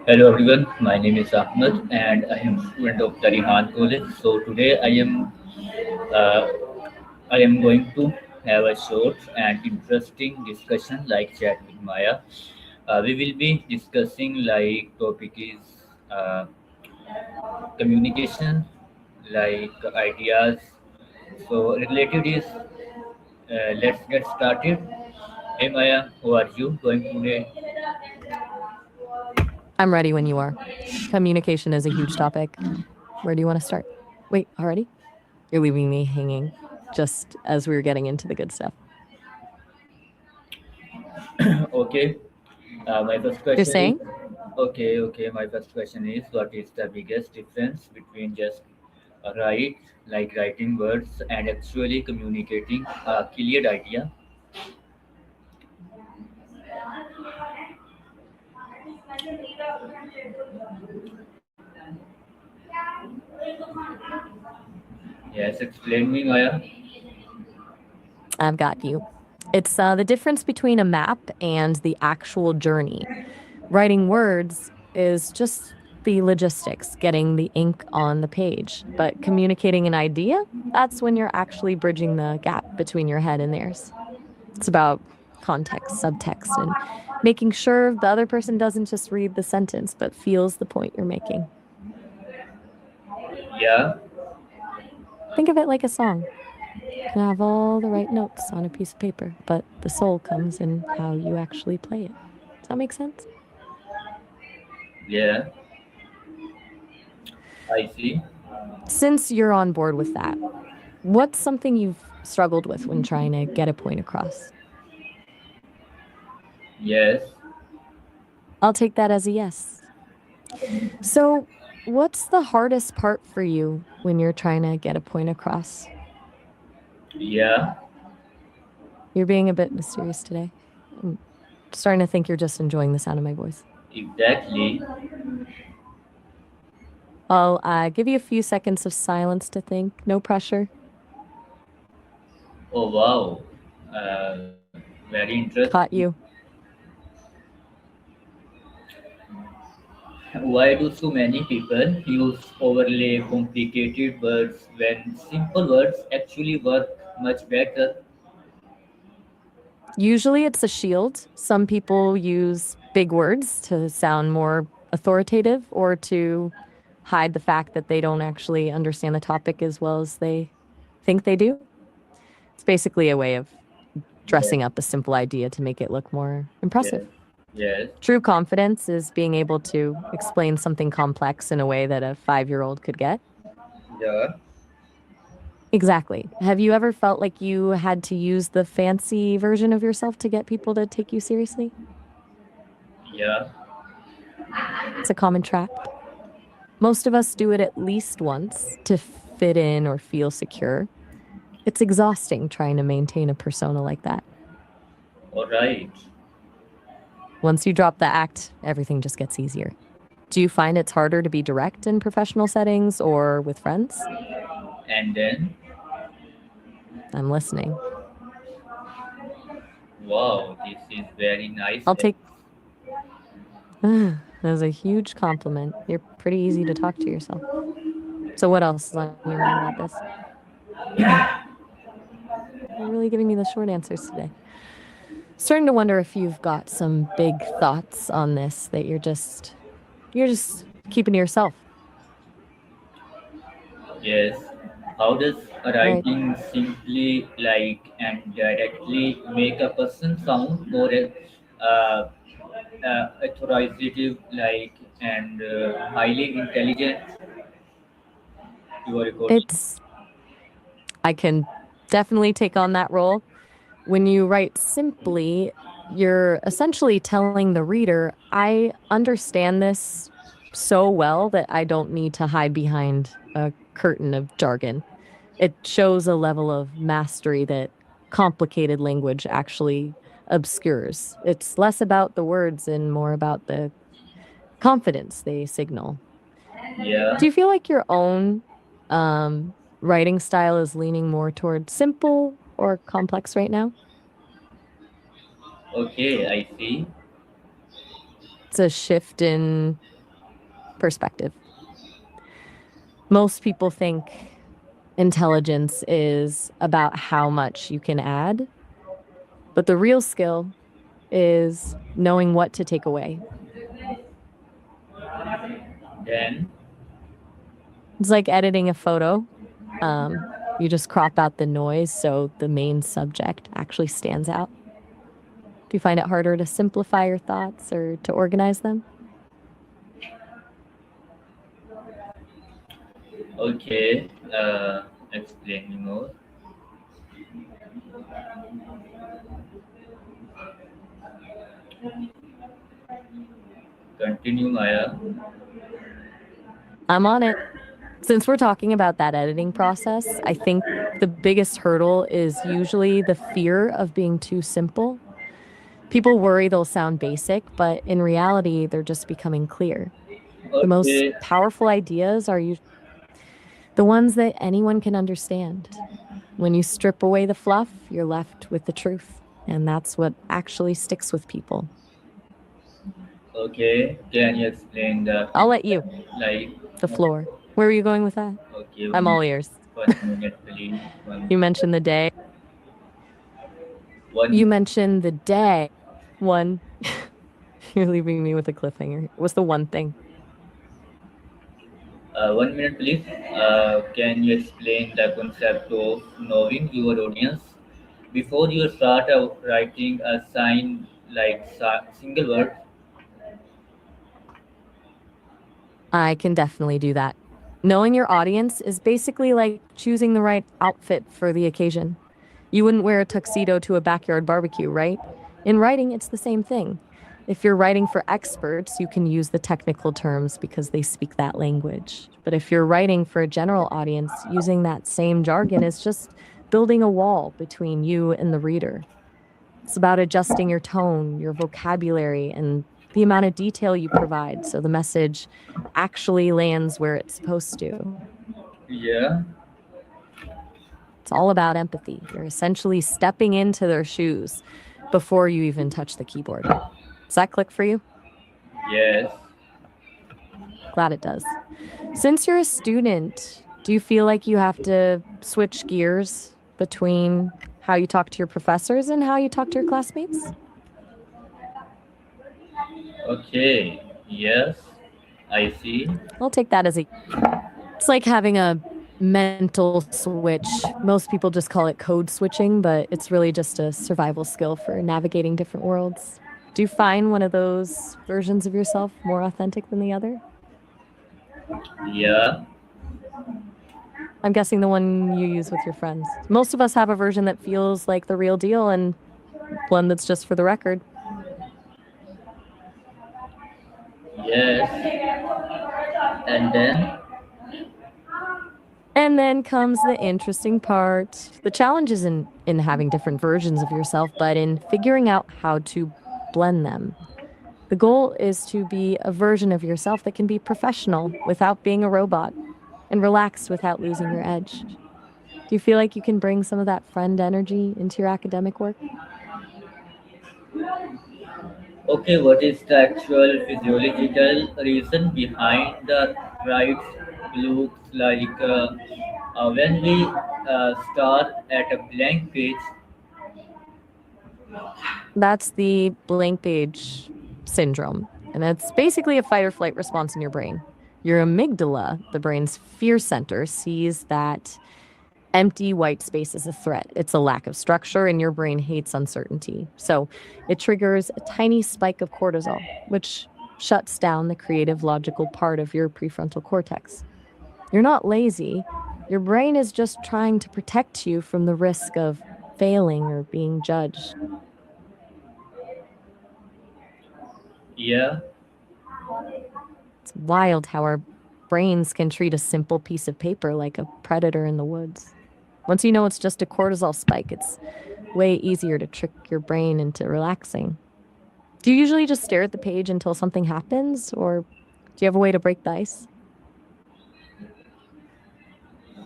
Hello everyone, my name is Ahmed and I am student of Tarihan College. So today uh, I am going to have a short and interesting discussion like chat with Maya. We will be discussing like topic is communication, like ideas. So related is let's get started. Hey Maya, who are you going today? I'm ready when you are. Communication is a huge topic. Where do you want to start? Wait, already? You're leaving me hanging just as we were getting into the good stuff. Okay. My first Just question is saying? okay. My first question is what is the biggest difference between just write, like writing words, and actually communicating a clear idea? Yes, explain me, Maya. I've got you. It's the difference between a map and the actual journey. Writing words is just the logistics, getting the ink on the page. But communicating an idea, that's when you're actually bridging the gap between your head and theirs. It's about context, subtext, and making sure the other person doesn't just read the sentence but feels the point you're making. Yeah, Think of it like a song. You can have all the right notes on a piece of paper, but the soul comes in how you actually play it. Does that make sense? yeah, I see. Since you're on board with that, what's something you've struggled with when trying to get a point across? Yes, I'll take that as a yes. So, what's the hardest part for you when you're trying to get a point across? yeah, You're being a bit mysterious today. I'm starting to think you're just enjoying the sound of my voice. exactly. I'll give you a few seconds of silence to think. No pressure. Oh wow, very interesting. Caught you. Why do so many people use overlay complicated words when simple words actually work much better? Usually it's a shield. Some people use big words to sound more authoritative or to hide the fact that they don't actually understand the topic as well as they think they do. It's basically a way of Yes, dressing up a simple idea to make it look more yes, impressive. yes, True confidence is being able to explain something complex in a way that a 5-year-old could get. yeah, Exactly. Have you ever felt like you had to use the fancy version of yourself to get people to take you seriously? yeah, It's a common trap. Most of us do it at least once to fit in or feel secure. It's exhausting trying to maintain a persona like that. all right. Once you drop the act, everything just gets easier. Do you find it's harder to be direct in professional settings or with friends? And then, I'm listening. wow, this is very nice. I'll take that was a huge compliment. You're pretty easy to talk to yourself. So what else is on your mind about this? You're really giving me the short answers today. Starting to wonder if you've got some big thoughts on this that you're just keeping to yourself. Yes. How does Right. writing simply like and directly make a person sound more authoritative, like and highly intelligent? You are recording. It's I can definitely take on that role. When you write simply, you're essentially telling the reader, I understand this so well that I don't need to hide behind a curtain of jargon. It shows a level of mastery that complicated language actually obscures. It's less about the words and more about the confidence they signal. Yeah. Do you feel like your own writing style is leaning more toward simple or complex right now? Okay, I see. It's a shift in perspective. Most people think intelligence is about how much you can add, but the real skill is knowing what to take away. Then, It's like editing a photo. You just crop out the noise so the main subject actually stands out. Do you find it harder to simplify your thoughts or to organize them? okay, explain me more. Continue, Maya. I'm on it. Since we're talking about that editing process, I think the biggest hurdle is usually the fear of being too simple. People worry they'll sound basic, but in reality, they're just becoming clear. The most Okay, powerful ideas are the ones that anyone can understand. When you strip away the fluff, you're left with the truth. And that's what actually sticks with people. okay. Can you explain I'll let you, like, the floor. Where were you going with that? okay, I'm all ears. 1 minute, please. You mentioned the day. One, You mentioned the day. One. You're leaving me with a cliffhanger. What's the one thing? 1 minute, please. Can you explain the concept of knowing your audience before you start writing a sign like single word? I can definitely do that. Knowing your audience is basically like choosing the right outfit for the occasion. You wouldn't wear a tuxedo to a backyard barbecue, right? In writing, it's the same thing. If you're writing for experts, you can use the technical terms because they speak that language. But if you're writing for a general audience, using that same jargon is just building a wall between you and the reader. It's about adjusting your tone, your vocabulary, and the amount of detail you provide so the message actually lands where it's supposed to. Yeah. It's all about empathy. You're essentially stepping into their shoes before you even touch the keyboard. Does that click for you? Yes. Glad it does. Since you're a student, do you feel like you have to switch gears between how you talk to your professors and how you talk to your classmates? Okay. Yes. I see. I'll take that as it's like having a mental switch. Most people just call it code switching, but it's really just a survival skill for navigating different worlds. Do you find one of those versions of yourself more authentic than the other? Yeah. I'm guessing the one you use with your friends. Most of us have a version that feels like the real deal and one that's just for the record. Yes. And then, And then comes the interesting part. The challenge isn't in having different versions of yourself, but in figuring out how to blend them. The goal is to be a version of yourself that can be professional without being a robot and relaxed without losing your edge. Do you feel like you can bring some of that friend energy into your academic work? okay, what is the actual physiological reason behind the right looks like when we start at a blank page? That's the blank page syndrome. And it's basically a fight or flight response in your brain. Your amygdala, the brain's fear center, sees that empty white space is a threat. It's a lack of structure, and your brain hates uncertainty. So it triggers a tiny spike of cortisol, which shuts down the creative, logical part of your prefrontal cortex. You're not lazy. Your brain is just trying to protect you from the risk of failing or being judged. Yeah. It's wild how our brains can treat a simple piece of paper like a predator in the woods. Once you know it's just a cortisol spike, it's way easier to trick your brain into relaxing. Do you usually just stare at the page until something happens, or do you have a way to break the ice?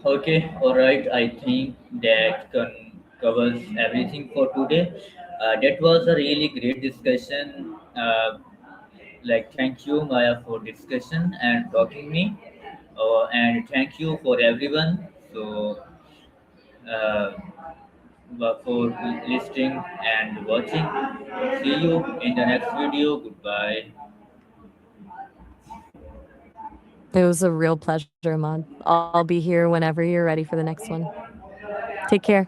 Okay, all right. I think that covers everything for today. That was a really great discussion. like thank you Maya for discussion and talking me, and thank you for everyone. So uh, for listening and watching. See you in the next video. Goodbye. It was a real pleasure, Ahmad. I'll be here whenever you're ready for the next one. Take care.